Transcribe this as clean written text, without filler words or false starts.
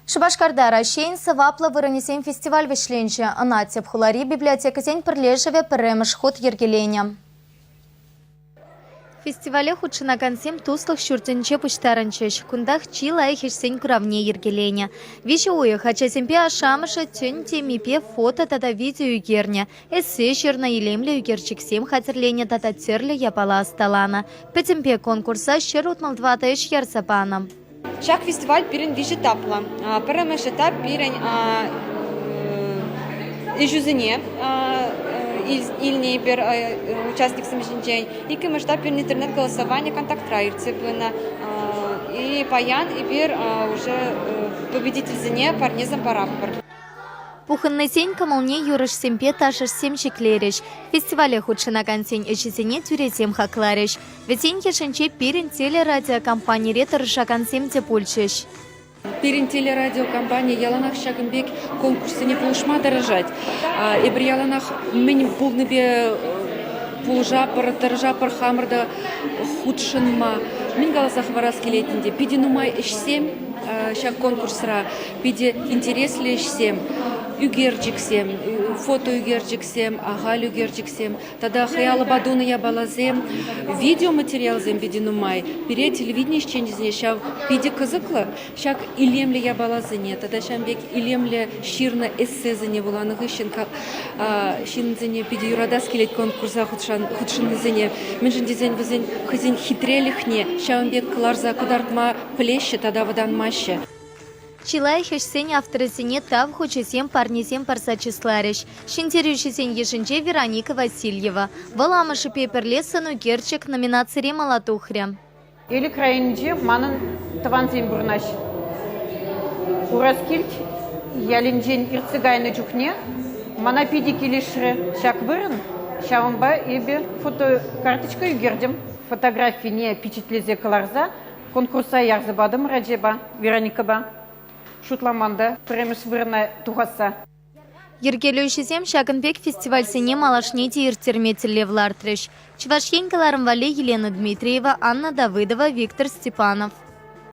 Шабашкарда Рашейн Савапла выронесен фестиваль вишленче, анатеп хулари библиотека сень перлежеве перемыш ход ергеленя. Фестивале худшина консем туслых шуртенче пуштаранчеш, кундах чила их сень куравне ергеленя. Виши уеха часемпе ашамыша тюньте мипе фото тата видео югерня, эссе шерна елемле югерчиксем хатерления тата терле япала асталана. Петемпе конкурса шерут малдвата еш ярсапана. Шак фестиваль пирен вижи тапла. Перемеш этап пирен ижузене ильни пер участник саможничень. И кем этап пирен интернет голосование контакт раирцепына и паян и пир уже победитель зене парнезам параппар. Пуханный сень камалне юрыш семпе ташыш семчиклереш. Фестивале худшина консень эчесене тюретем хаклареш. Ветень ешенче пирен телерадиокомпания ретарыша консемте пульчеш. Пирен телерадиокомпания яланах шагымбек конкурсыне пулышма дорожать. И бір яланах мен пулныбе пулжапыр, дорожапыр хамырда худшынма. Мен галасах варас келетінде. Пиде нумай ишсем, шаг конкурсра, пиде интересле ишсем. Үгерджиксем, фото үгерджиксем, агаль үгерджиксем, тогда хаялы бадуны я балазем, видеоматериал зем бединумай, перед телевидение исчензне, ща пиди кызыклы, щак илемле я балазене, тогда щамбек илемле ширна эссезене вуланых ищен, шинзене пиди юрадас келет конкурса худшинзене, менжен дизень вазень хазень хитрелихне, щамбек кларза кудартма плеще, тогда водан маще. Чилай хешсень авторесене тав хочесем парнесем парсачислареш. Шинтерющесень ешенче Вероника Васильева. Валамышы пеперлесыну герчик номинацире малатухря. Или краинже манын таванзем бурнаш. Ураскильт ялинжен ирцигайны жухне. Мана пиди килишре шак вырын. Шавамба ебе фотокарточка югердем. Фотографии не впечатлезе каларза. Конкурса ярзабадым Раджеба Вероникаба. Шутламанда премеш вырна тухаса. Ергелюшесем Шагынбек фестиваль сене малашнете иртерметеле влартреш. Чувашьенкаларым вале Елена Дмитриева, Анна Давыдова, Виктор Степанов.